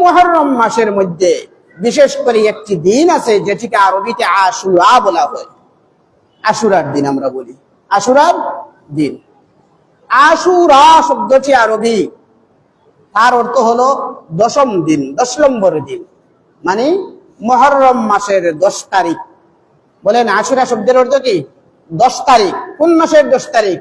মুহররম মাসের মধ্যে বিশেষ করে একটি দিন আছে যেটিকে আরবিতে আশুরা বলা হয়। আশুরার দিন আমরা বলি, আশুরার দিন। আশুরা শব্দটি আরবি, তার অর্থ হলো দশম দিন, 10 নম্বর দিন, মানে মুহররম মাসের 10 তারিখ। বলেন আশুরা শব্দের অর্থ কি? 10 তারিখ। কোন মাসের 10 তারিখ?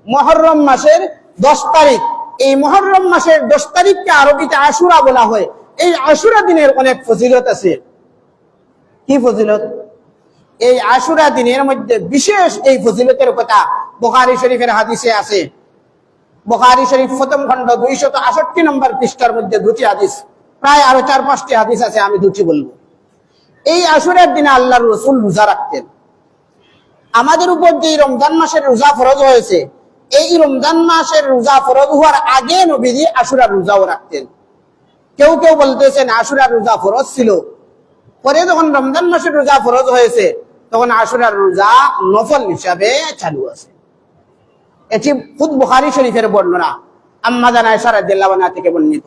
মুহররম মাসের 10 তারিখ। এই মুহররম মাসের 10 তারিখকে আরবিতে আশুরা বলা হয়। এই আশুরা দিনের অনেক ফজিলত আছে। কি ফজিলত? এই আশুরা দিনের মধ্যে বিশেষ এই ফজিলতের কথা বুখারী শরীফের হাদিসে আছে। বুখারী শরীফ প্রথম খণ্ড 268 নম্বর পৃষ্ঠার মধ্যে দুটি হাদিস, প্রায় আরো 4-5টি হাদিস আছে, আমি দুটি বলবো। এই আশুরার দিনে আল্লাহর রাসূল রোজা রাখতেন। আমাদের উপর যে রমজান মাসের রোজা ফরজ হয়েছে, এই রমজান মাসের রোজা ফরজ হওয়ার আগে নবীজি আশুরার রোজাও রাখতেন। কেউ কেউ বলতেছেন আশুরার রোজা ফরজ ছিল, পরে যখন রমজান মাসের রোজা ফরজ হয়েছে তখন আশুরার রোজা নফল হিসাবে চালু আছে। এটি খুদ বুখারী শরীফের বর্ণনা। আম্মা জান আয়েশা রাদিয়াল্লাহু আনহা থেকে বর্ণিত।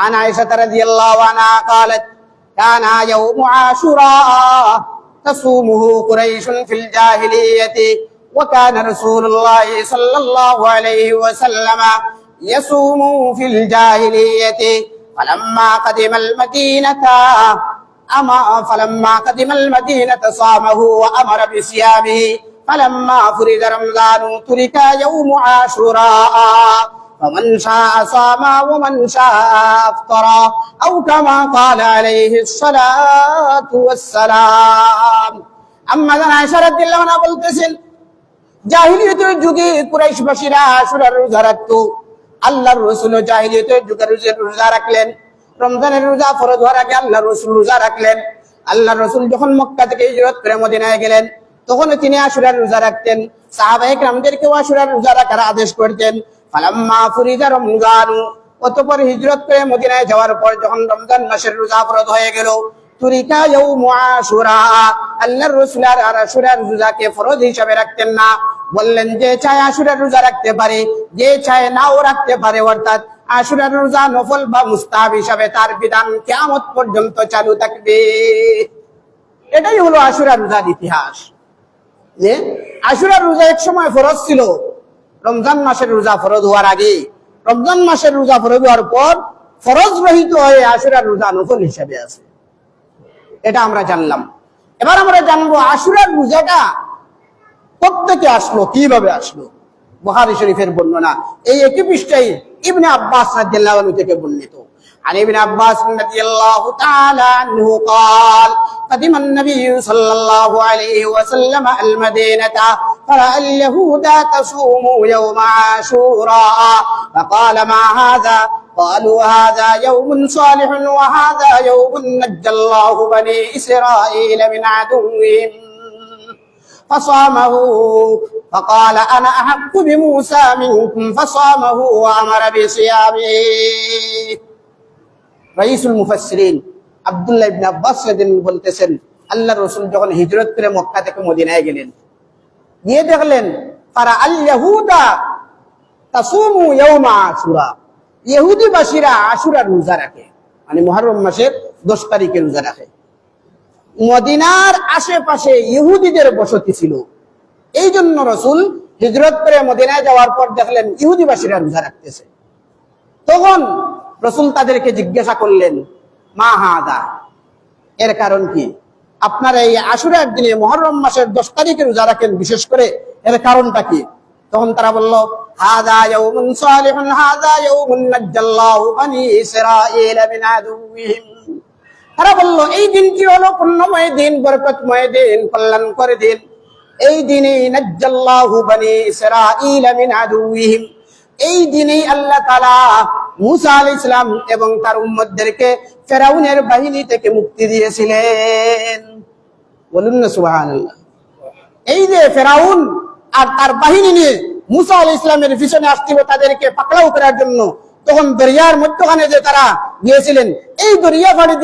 আন আয়েশা রাদিয়াল্লাহু আনহা قالت كان يوم عاشوراء تصومه قريش في الجاهلية وكان رسول الله صلى الله عليه وسلم يصوم في الجاهلية فلما قدم المدينة صامه وأمر بصيامه فلما فرض رمضان ترك يوم عاشوراء فمن شاء صام ومن شاء أفطر أو كما قال عليه الصلاة والسلام। আম্মা জান আয়েশা রাদিয়াল্লাহু আনহা বলতেছেন, জাহিলিয়তের যুগে কুরাইশবাসীরা আশুরার রোজা রাখতো। আল্লাহর রাসূল জাহিলিয়তের যুগে রোজা রাখলেন। রমজানের রোজা ফরজ হওয়ার আগে আল্লাহর রাসূল রোজা রাখলেন। আল্লাহর রাসূল যখন মক্কা থেকে হিজরত করে মদিনায় গেলেন তখন তিনি আশুরার রোজা রাখতেন। সাহাবায়ে কেরামদেরকেও আশুরার রোজা রাখার আদেশ করতেন। ফালাম্মা ফুরিদা রমজানু, অতঃপর হিজরত করে মদিনায় যাওয়ার পর যখন রমজান মাসের রোজা ফরজ হয়ে গেল, তুরিকা ইয়াউমু আশুরা, আল্লাহর রাসূল আর আশুরার রোজাকে ফরজ হিসাবে রাখতেন না। বললেন যে চায় আশুরার রোজা রাখতে পারে, যে চায় নাও রাখতে পারে। অর্থাৎ আশুরার রোজা নফল বা মুস্তাহাব হিসাবে তার বিধান কিয়ামত পর্যন্ত চালু থাকবে। এটাই হলো আশুরার রোজার ইতিহাস। যে আশুরার রোজা এক সময় ফরজ ছিল রমজান মাসের রোজা ফরজ হওয়ার আগে, রমজান মাসের রোজা ফরজ হওয়ার পর ফরজ রহিত হয়ে আশুরার রোজা নফল হিসাবে আছে। এটা আমরা জানলাম। এবার আমরা জানবো আশুরার রোজাটা কোত্থেকে আসলো, কিভাবে আসলো। বুখারী শরীফের বর্ণনা, এই একই পৃষ্ঠায় ইবনে আব্বাস রাদিয়াল্লাহু আনহু থেকে বর্ণিত। عن ابن عباس رضي الله تعالى عنه قال قدم النبي صلى الله عليه وسلم المدينة فرأى اليهود تصوم يوم عاشوراء فقال ما هذا؟ قالوا هذا يوم صالح وهذا يوم نجى الله بني إسرائيل من عدوهم فصامه فقال أنا أحق بموسى منكم فصامه وأمر بصيامه। রাইসুল মুফাসসিরিন আব্দুল্লাহ ইবনে আব্বাস রাদিয়াল্লাহু আনহু বলতেছেন, আল্লাহর রাসূল যখন হিজরত করে মক্কা থেকে মদিনায় গেলেন, গিয়ে দেখলেন ফারা আল ইয়াহুদা তাসুমু ইয়াউমা আশুরা, ইহুদিবাসীরা আশুরার রোজা রাখে, মানে মুহররম মাসের 10 তারিখে রোজা রাখে। মদিনার আশেপাশে ইহুদিদের বসতি ছিল, এই জন্য রাসূল হিজরত করে মদিনায় যাওয়ার পর দেখলেন ইহুদিবাসীরা রোজা রাখতেছে। তখন রাসূল তাদেরকে জিজ্ঞাসা করলেন, মা হাদা, এর কারণ কি? আপনারা এই আশুরার দিনে মুহররম মাসের 10 তারিখে রোজা রাখেন, বিশেষ করে এর কারণটা কি? তখন তারা বলল, হাদা ইয়াউমুন সালিহুন হাদা ইয়াউমুন নাজ্জাল্লাহু বানি ইসরাঈল মিন আদুওয়িহিম। তারা বলল, এই দিনটি হলো পুণ্যময় দিন, বরকতময় দিন, কল্যাণকর দিন। এই দিনে নাজ্জাল্লাহু বানি ইসরাঈল মিন আদুওয়িহিম, এই দিনেই আল্লাহ তাআলা মুসা আলাইহিস সালাম এবং তার উম্মতদেরকে ফেরাউনের বাহিনী থেকে মুক্তি দিয়েছিলেন। বলুন না সুবহানাল্লাহ। এই যে ফেরাউন আর তার বাহিনী নিয়ে মুসা আলাইহিস সালামের পিছনে আসছিল তাদেরকে পাকড়াও করার জন্য, তখন দরিয়ার মধ্যখানে যে তারা গিয়েছিলেন, এই দরিয়া পাড়ি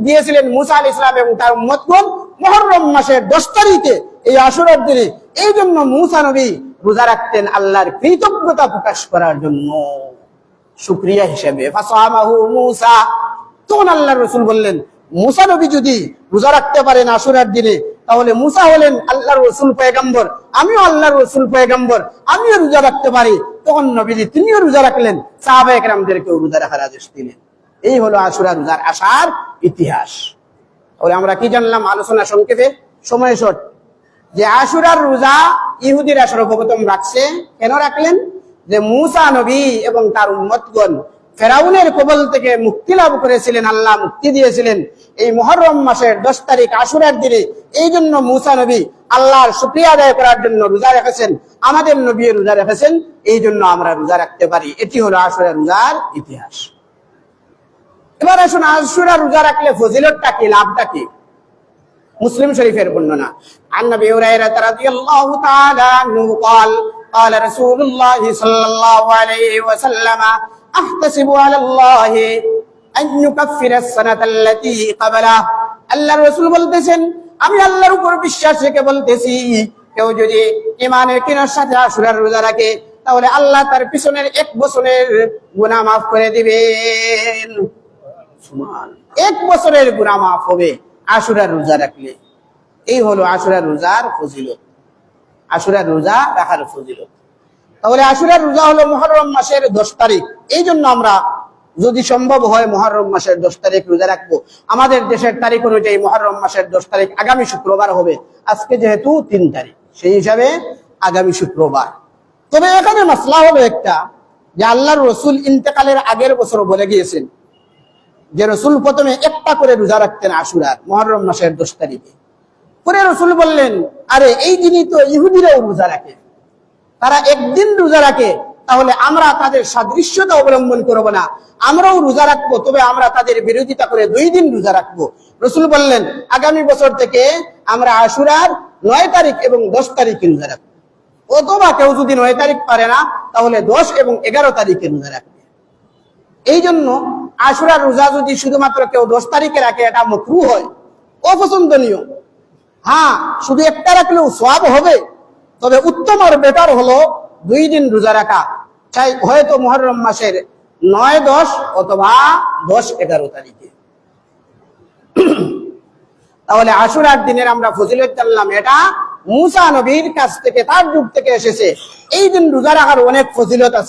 দিয়েছিলেন মুসা আলাইহিস সালাম এবং তার উম্মতগণ মুহররম মাসের 10 তারিখে, এই আশুরার দিনে। এই জন্য মুসা নবী রোজা রাখতেন আল্লাহর কৃতজ্ঞতা প্রকাশ করার জন্য, শুকরিয়া হিসেবে। ফাসামাহু মুসা, তখন আল্লাহর রাসূল বললেন, মুসা নবী যদি রোজা রাখতে পারেন আশুরার দিনে, তাহলে মুসা হলেন আল্লাহর রাসূল পয়গম্বর, আমিও আল্লাহর রাসূল পয়গম্বর, আমিও রোজা রাখতে পারি। তখন নবীজি তিনিও রোজা রাখলেন, সাহাবায়ে কেরামদেরকেও রোজা রাখার আদেশ দিলেন। এই হলো আশুরা রোজার আসার ইতিহাস। তাহলে আমরা কি জানলাম আলোচনা সংক্ষেপে, সময় শর্ট, যে আশুরার রোজা ইহুদিরা সর্বপ্রথম রাখছে। কেন রাখলেন? যে মুসা নবী এবং তার উম্মতগণ ফেরাউনের কবল থেকে মুক্তি লাভ করেছিলেন, আল্লাহ মুক্তি দিয়েছিলেন এই মুহররম মাসের 10 তারিখ আশুরার দিনে। এই জন্য মুসা নবী আল্লাহর শুকরিয়া আদায় করার জন্য রোজা রেখেছেন, আমাদের নবী রোজা রেখেছেন, এই জন্য আমরা রোজা রাখতে পারি। এটি হলো আশুরা রোজার ইতিহাস। এবার আসুন, আশুরা রোজা রাখলে ফজিলতটা কি, লাভটা কি? মুসলিম শরীফের বর্ণনা, আন নবী হুরায়রা রাদিয়াল্লাহু তাআলা আনহু قال قال رسول الله صلى الله عليه وسلم احتسب على الله ان يكفر السنه التي قبله। আল্লাহর রাসূল বলতেছেন, আমি আল্লাহর উপর বিশ্বাস রেখে বলতেছি, কেউ যদি ঈমানের কিনার সাথে আশুরার রোজা রাখে, তাহলে আল্লাহ তার পিছনের 1 বছরের গুনাহ মাফ করে দিবেন। সুবহান, 1 বছরের গুনাহ মাফ হবে আশুরার রোজা রাখলে। এই হলো আশুরার রোজার ফজিলত, আশুরার রোজা রাখার ফজিলত। তাহলে আশুরার রোজা হলো মুহররম মাসের 10 তারিখ। এই জন্য আমরা যদি সম্ভব হয় মুহররম মাসের 10 তারিখ রোজা রাখবো। আমাদের দেশের তারিখ অনুযায়ী মুহররম মাসের 10 তারিখ আগামী শুক্রবার হবে। আজকে যেহেতু 3 তারিখ, সেই হিসাবে আগামী শুক্রবার। তবে এখানে মাসলা হলো একটা, যে আল্লাহর রাসূল ইন্তেকালের আগের বছর বলে গিয়েছেন যে রাসূল প্রথমে একটা করে রোজা রাখতেন আশুরার, মুহররম মাসের 10 তারিখে। পরে রাসূল বললেন, আরে এই দিনই তো ইহুদিরাও রোজা রাখে, তারা একদিন রোজা রাখে, তাহলে আমরা তাদের সাদৃশ্যতা অবলম্বন করব না, আমরাও রোজা রাখবো, তবে আমরা তাদের বিরোধিতা করে 2 দিন রোজা রাখবো। রাসূল বললেন, আগামী বছর থেকে আমরা আশুরার 9 তারিখ এবং 10 তারিখে রোজা রাখবো, অথবা কেউ যদি 9 তারিখ পারে না, তাহলে 10 এবং 11 তারিখে রোজা রাখবে। এই জন্য আশুরার রোজা যদি শুধুমাত্র কেউ 10 তারিখে রাখে, এটা মাকরুহ হয়, অপছন্দনীয়। হ্যাঁ, শুধু একটা রাখলেও সওয়াব হবে, তবে উত্তম আর বেটার হলো 2 দিন রোজা রাখা, চাই হয়তো মুহররম মাসের 9-10 অথবা 10-11 তারিখে। তাহলে আশুরার দিনের আমরা ফজিলত জানলাম, এটা মুসা নবীর কাছ থেকে, তার যুগ থেকে এসেছে। এই দিন রোজা রাখার অনেক ফজিলত আছে।